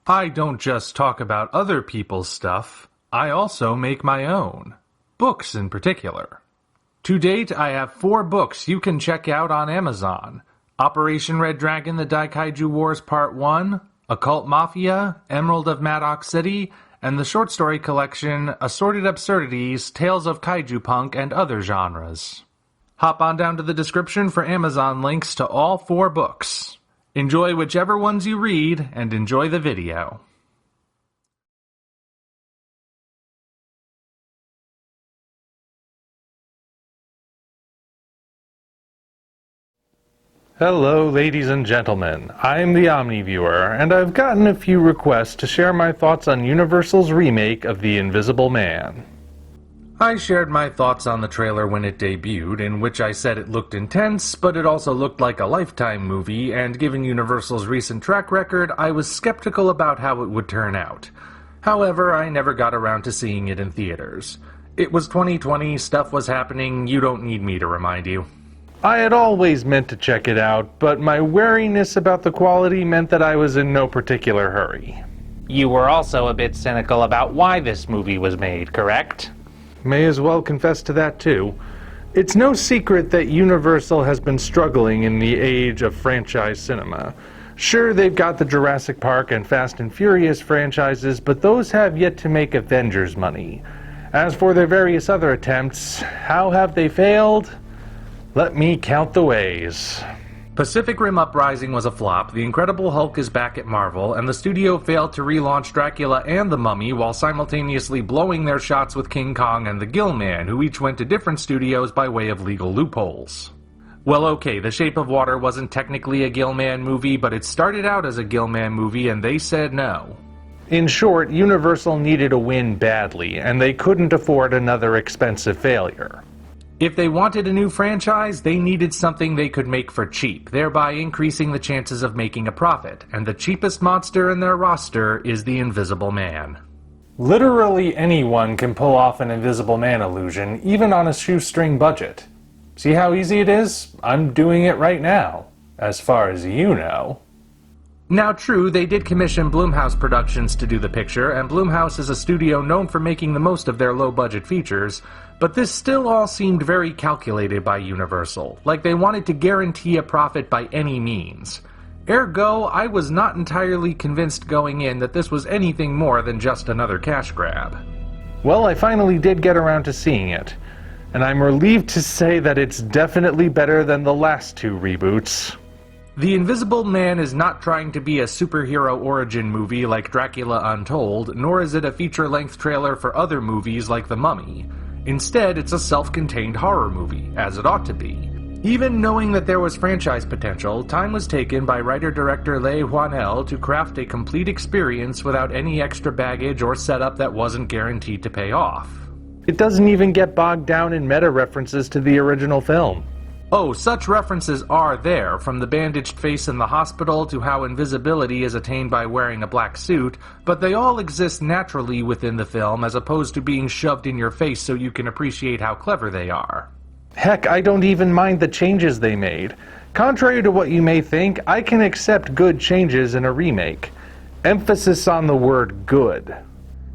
I don't just talk about other people's stuff, I also make my own. Books in particular. To date, I have 4 books you can check out on Amazon. Operation Red Dragon: The Daikaiju Wars Part 1, Occult Mafia, Emerald of Maddox City, and the short story collection Assorted Absurdities, Tales of Kaiju Punk and Other Genres. Hop on down to the description for Amazon links to all 4 books. Enjoy whichever ones you read, and enjoy the video. Hello, ladies and gentlemen. I'm the Omni viewer, and I've gotten a few requests to share my thoughts on Universal's remake of The Invisible Man. I shared my thoughts on the trailer when it debuted, in which I said it looked intense, but it also looked like a Lifetime movie, and given Universal's recent track record, I was skeptical about how it would turn out. However, I never got around to seeing it in theaters. It was 2020, stuff was happening, you don't need me to remind you. I had always meant to check it out, but my wariness about the quality meant that I was in no particular hurry. You were also a bit cynical about why this movie was made, correct? May as well confess to that too. It's no secret that Universal has been struggling in the age of franchise cinema. Sure, they've got the Jurassic Park and Fast and Furious franchises, but those have yet to make Avengers money. As for their various other attempts, how have they failed? Let me count the ways. Pacific Rim Uprising was a flop, The Incredible Hulk is back at Marvel, and the studio failed to relaunch Dracula and The Mummy while simultaneously blowing their shots with King Kong and The Gill Man, who each went to different studios by way of legal loopholes. Well, okay, The Shape of Water wasn't technically a Gill Man movie, but it started out as a Gill Man movie and they said no. In short, Universal needed a win badly, and they couldn't afford another expensive failure. If they wanted a new franchise, they needed something they could make for cheap, thereby increasing the chances of making a profit, and the cheapest monster in their roster is the Invisible Man. Literally anyone can pull off an Invisible Man illusion, even on a shoestring budget. See how easy it is? I'm doing it right now, as far as you know. Now true, they did commission Blumhouse Productions to do the picture, and Blumhouse is a studio known for making the most of their low-budget features, but this still all seemed very calculated by Universal, like they wanted to guarantee a profit by any means. Ergo, I was not entirely convinced going in that this was anything more than just another cash grab. Well, I finally did get around to seeing it, and I'm relieved to say that it's definitely better than the last 2 reboots. The Invisible Man is not trying to be a superhero origin movie like Dracula Untold, nor is it a feature-length trailer for other movies like The Mummy. Instead, it's a self-contained horror movie, as it ought to be. Even knowing that there was franchise potential, time was taken by writer-director Lei Hwanel to craft a complete experience without any extra baggage or setup that wasn't guaranteed to pay off. It doesn't even get bogged down in meta-references to the original film. Oh, such references are there, from the bandaged face in the hospital to how invisibility is attained by wearing a black suit, but they all exist naturally within the film as opposed to being shoved in your face so you can appreciate how clever they are. Heck, I don't even mind the changes they made. Contrary to what you may think, I can accept good changes in a remake. Emphasis on the word good.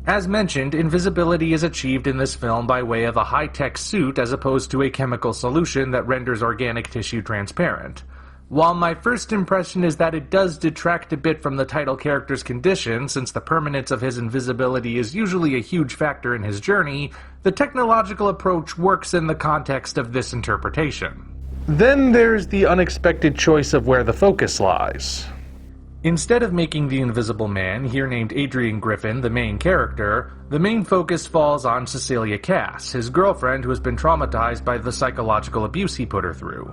As mentioned, invisibility is achieved in this film by way of a high-tech suit as opposed to a chemical solution that renders organic tissue transparent. While my first impression is that it does detract a bit from the title character's condition, since the permanence of his invisibility is usually a huge factor in his journey, the technological approach works in the context of this interpretation. Then there's the unexpected choice of where the focus lies. Instead of making the Invisible Man, here named Adrian Griffin, the main character, the main focus falls on Cecilia Cass, his girlfriend who has been traumatized by the psychological abuse he put her through.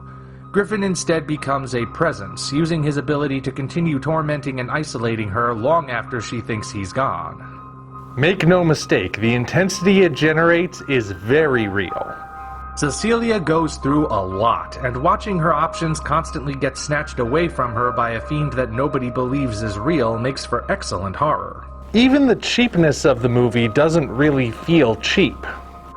Griffin instead becomes a presence, using his ability to continue tormenting and isolating her long after she thinks he's gone. Make no mistake, the intensity it generates is very real. Cecilia goes through a lot, and watching her options constantly get snatched away from her by a fiend that nobody believes is real makes for excellent horror. Even the cheapness of the movie doesn't really feel cheap.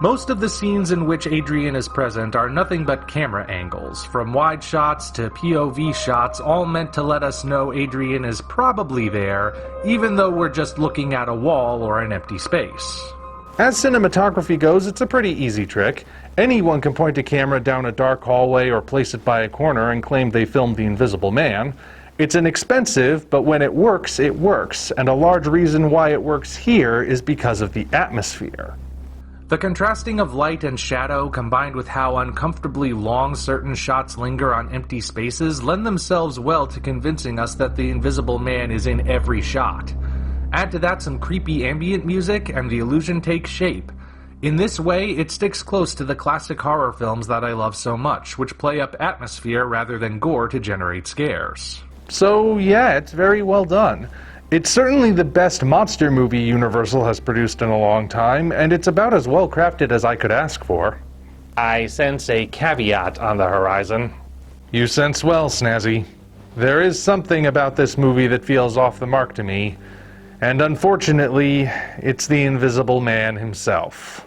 Most of the scenes in which Adrian is present are nothing but camera angles, from wide shots to POV shots, all meant to let us know Adrian is probably there, even though we're just looking at a wall or an empty space. As cinematography goes, it's a pretty easy trick. Anyone can point a camera down a dark hallway or place it by a corner and claim they filmed The Invisible Man. It's inexpensive, but when it works, and a large reason why it works here is because of the atmosphere. The contrasting of light and shadow, combined with how uncomfortably long certain shots linger on empty spaces, lend themselves well to convincing us that the Invisible Man is in every shot. Add to that some creepy ambient music, and the illusion takes shape. In this way, it sticks close to the classic horror films that I love so much, which play up atmosphere rather than gore to generate scares. So yeah, it's very well done. It's certainly the best monster movie Universal has produced in a long time, and it's about as well crafted as I could ask for. I sense a caveat on the horizon. You sense well, Snazzy. There is something about this movie that feels off the mark to me, and unfortunately, it's the Invisible Man himself.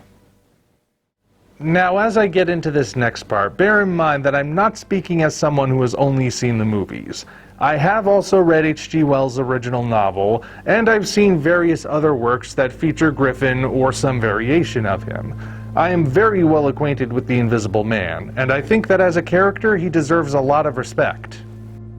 Now, as I get into this next part, bear in mind that I'm not speaking as someone who has only seen the movies. I have also read H.G. Wells' original novel, and I've seen various other works that feature Griffin or some variation of him. I am very well acquainted with the Invisible Man, and I think that as a character he deserves a lot of respect.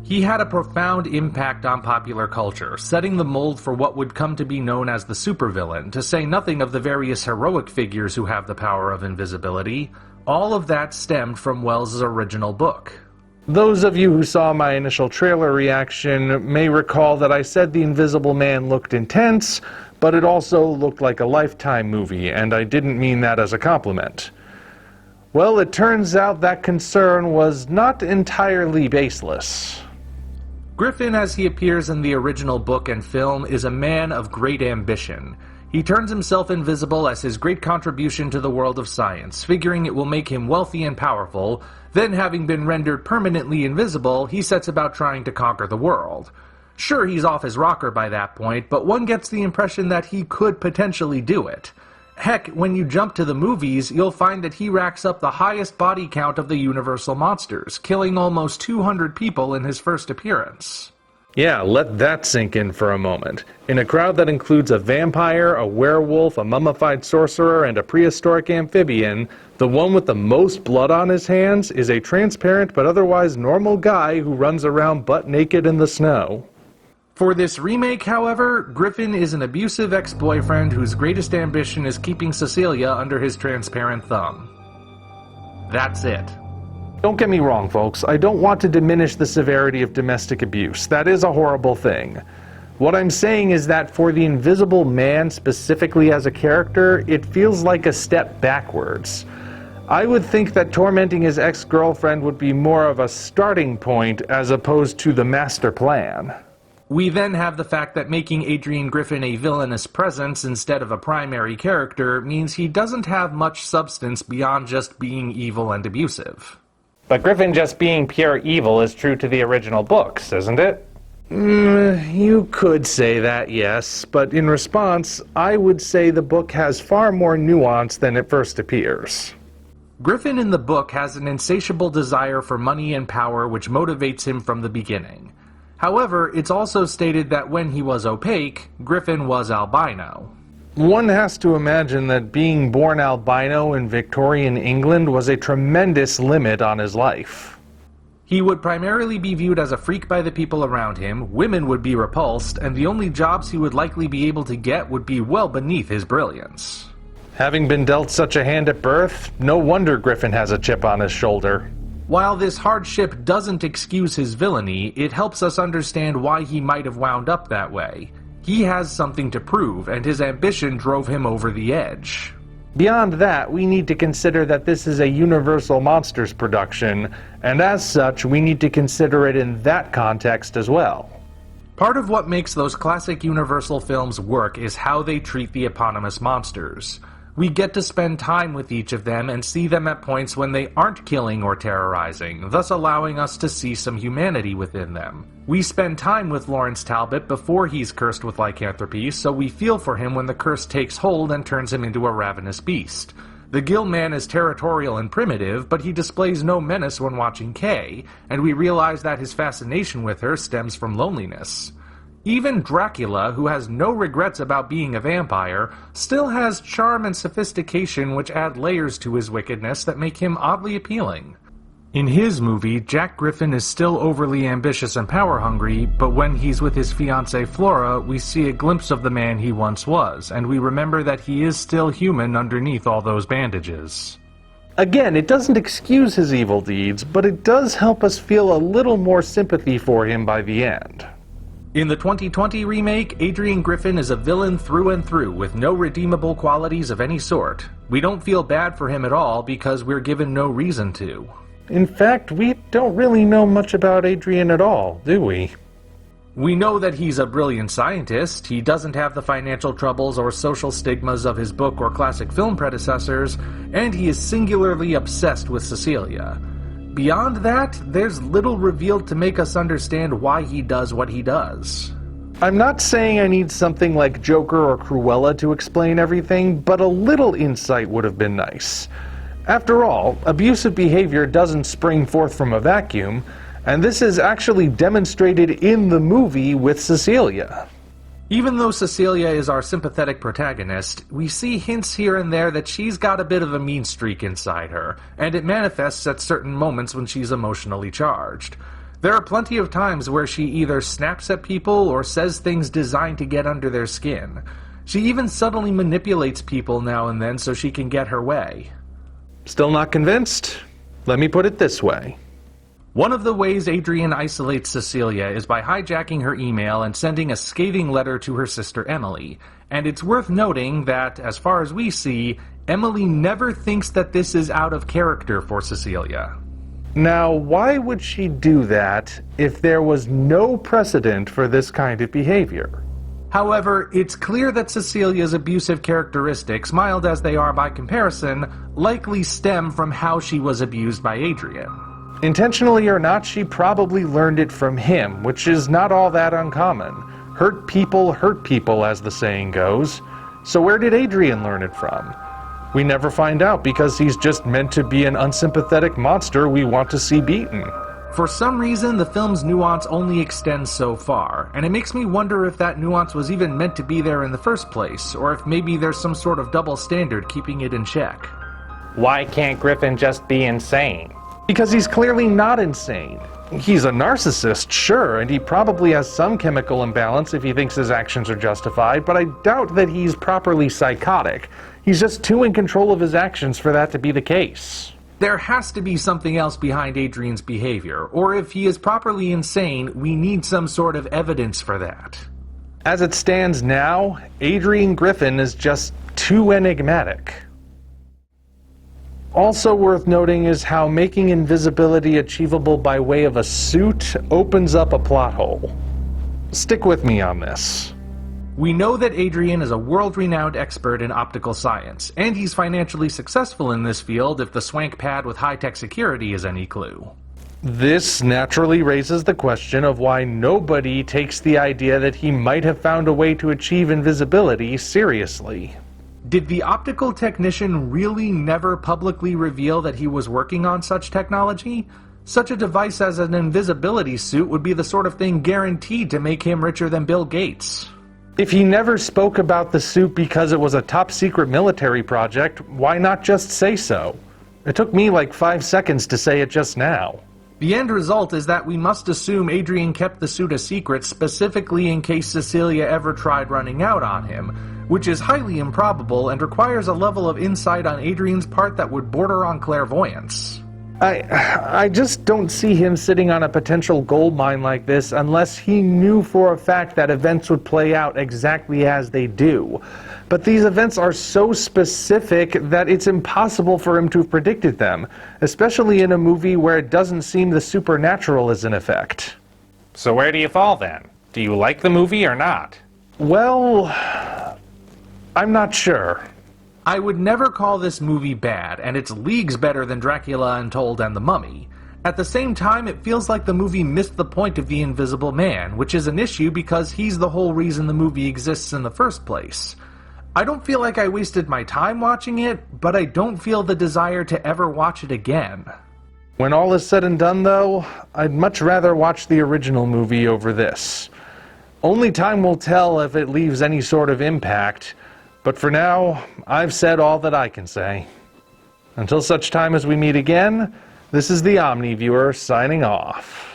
He had a profound impact on popular culture, setting the mold for what would come to be known as the supervillain, to say nothing of the various heroic figures who have the power of invisibility. All of that stemmed from Wells' original book. Those of you who saw my initial trailer reaction may recall that I said The Invisible Man looked intense, but it also looked like a Lifetime movie, and I didn't mean that as a compliment. Well, it turns out that concern was not entirely baseless. Griffin, as he appears in the original book and film, is a man of great ambition. He turns himself invisible as his great contribution to the world of science, figuring it will make him wealthy and powerful. Then, having been rendered permanently invisible, he sets about trying to conquer the world. Sure, he's off his rocker by that point, but one gets the impression that he could potentially do it. Heck, when you jump to the movies, you'll find that he racks up the highest body count of the Universal monsters, killing almost 200 people in his first appearance. Yeah, let that sink in for a moment. In a crowd that includes a vampire, a werewolf, a mummified sorcerer, and a prehistoric amphibian, the one with the most blood on his hands is a transparent but otherwise normal guy who runs around butt naked in the snow. For this remake, however, Griffin is an abusive ex-boyfriend whose greatest ambition is keeping Cecilia under his transparent thumb. That's it. Don't get me wrong, folks. I don't want to diminish the severity of domestic abuse. That is a horrible thing. What I'm saying is that for the Invisible Man specifically as a character, it feels like a step backwards. I would think that tormenting his ex-girlfriend would be more of a starting point as opposed to the master plan. We then have the fact that making Adrian Griffin a villainous presence instead of a primary character means he doesn't have much substance beyond just being evil and abusive. But Griffin just being pure evil is true to the original books, isn't it? You could say that, yes, but in response, I would say the book has far more nuance than it first appears. Griffin in the book has an insatiable desire for money and power which motivates him from the beginning. However, it's also stated that when he was opaque, Griffin was albino. One has to imagine that being born albino in Victorian England was a tremendous limit on his life. He would primarily be viewed as a freak by the people around him, women would be repulsed, and the only jobs he would likely be able to get would be well beneath his brilliance. Having been dealt such a hand at birth, no wonder Griffin has a chip on his shoulder. While this hardship doesn't excuse his villainy, it helps us understand why he might have wound up that way. He has something to prove, and his ambition drove him over the edge. Beyond that, we need to consider that this is a Universal Monsters production, and as such, we need to consider it in that context as well. Part of what makes those classic Universal films work is how they treat the eponymous monsters. We get to spend time with each of them and see them at points when they aren't killing or terrorizing, thus allowing us to see some humanity within them. We spend time with Lawrence Talbot before he's cursed with lycanthropy, so we feel for him when the curse takes hold and turns him into a ravenous beast. The Gill Man is territorial and primitive, but he displays no menace when watching Kay, and we realize that his fascination with her stems from loneliness. Even Dracula, who has no regrets about being a vampire, still has charm and sophistication which add layers to his wickedness that make him oddly appealing. In his movie, Jack Griffin is still overly ambitious and power-hungry, but when he's with his fiancée Flora, we see a glimpse of the man he once was, and we remember that he is still human underneath all those bandages. Again, it doesn't excuse his evil deeds, but it does help us feel a little more sympathy for him by the end. In the 2020 remake, Adrian Griffin is a villain through and through with no redeemable qualities of any sort. We don't feel bad for him at all because we're given no reason to. In fact, we don't really know much about Adrian at all, do we? We know that he's a brilliant scientist, he doesn't have the financial troubles or social stigmas of his book or classic film predecessors, and he is singularly obsessed with Cecilia. Beyond that, there's little revealed to make us understand why he does what he does. I'm not saying I need something like Joker or Cruella to explain everything, but a little insight would have been nice. After all, abusive behavior doesn't spring forth from a vacuum, and this is actually demonstrated in the movie with Cecilia. Even though Cecilia is our sympathetic protagonist, we see hints here and there that she's got a bit of a mean streak inside her, and it manifests at certain moments when she's emotionally charged. There are plenty of times where she either snaps at people or says things designed to get under their skin. She even subtly manipulates people now and then so she can get her way. Still not convinced? Let me put it this way. One of the ways Adrian isolates Cecilia is by hijacking her email and sending a scathing letter to her sister Emily. And it's worth noting that, as far as we see, Emily never thinks that this is out of character for Cecilia. Now, why would she do that if there was no precedent for this kind of behavior? However, it's clear that Cecilia's abusive characteristics, mild as they are by comparison, likely stem from how she was abused by Adrian. Intentionally or not, she probably learned it from him, which is not all that uncommon. Hurt people, as the saying goes. So where did Adrian learn it from? We never find out because he's just meant to be an unsympathetic monster we want to see beaten. For some reason, the film's nuance only extends so far, and it makes me wonder if that nuance was even meant to be there in the first place, or if maybe there's some sort of double standard keeping it in check. Why can't Griffin just be insane? Because he's clearly not insane. He's a narcissist, sure, and he probably has some chemical imbalance if he thinks his actions are justified, but I doubt that he's properly psychotic. He's just too in control of his actions for that to be the case. There has to be something else behind Adrian's behavior, or if he is properly insane, we need some sort of evidence for that. As it stands now, Adrian Griffin is just too enigmatic. Also worth noting is how making invisibility achievable by way of a suit opens up a plot hole. Stick with me on this. We know that Adrian is a world-renowned expert in optical science, and he's financially successful in this field if the swank pad with high-tech security is any clue. This naturally raises the question of why nobody takes the idea that he might have found a way to achieve invisibility seriously. Did the optical technician really never publicly reveal that he was working on such technology? Such a device as an invisibility suit would be the sort of thing guaranteed to make him richer than Bill Gates. If he never spoke about the suit because it was a top-secret military project, why not just say so? It took me like 5 seconds to say it just now. The end result is that we must assume Adrian kept the suit a secret specifically in case Cecilia ever tried running out on him, which is highly improbable and requires a level of insight on Adrian's part that would border on clairvoyance. I just don't see him sitting on a potential gold mine like this unless he knew for a fact that events would play out exactly as they do. But these events are so specific that it's impossible for him to have predicted them, especially in a movie where it doesn't seem the supernatural is in effect. So where do you fall then? Do you like the movie or not? Well, I'm not sure. I would never call this movie bad, and it's leagues better than Dracula Untold and The Mummy. At the same time, it feels like the movie missed the point of the Invisible Man, which is an issue because he's the whole reason the movie exists in the first place. I don't feel like I wasted my time watching it, but I don't feel the desire to ever watch it again. When all is said and done, though, I'd much rather watch the original movie over this. Only time will tell if it leaves any sort of impact, but for now, I've said all that I can say. Until such time as we meet again, this is the Omni Viewer signing off.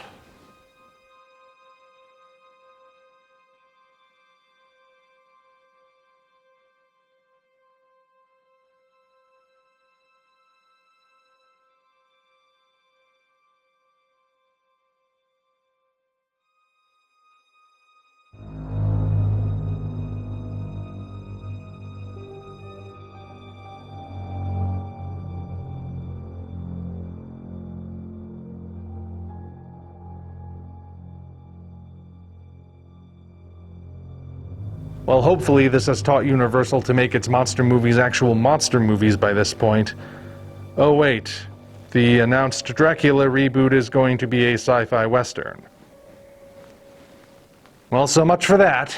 Well, hopefully this has taught Universal to make its monster movies actual monster movies by this point. Oh wait, the announced Dracula reboot is going to be a sci-fi western. Well, so much for that.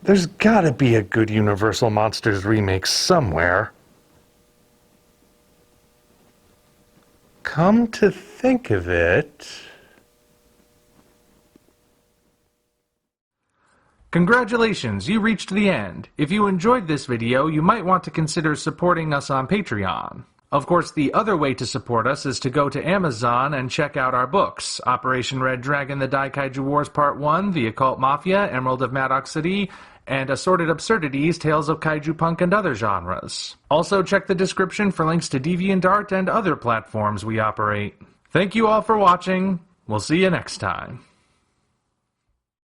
There's gotta be a good Universal Monsters remake somewhere. Come to think of it... Congratulations, you reached the end. If you enjoyed this video, you might want to consider supporting us on Patreon. Of course, the other way to support us is to go to Amazon and check out our books, Operation Red Dragon, The Daikaiju Wars Part 1, The Occult Mafia, Emerald of Maddox City, and Assorted Absurdities, Tales of Kaiju Punk and Other Genres. Also check the description for links to DeviantArt and other platforms we operate. Thank you all for watching. We'll see you next time.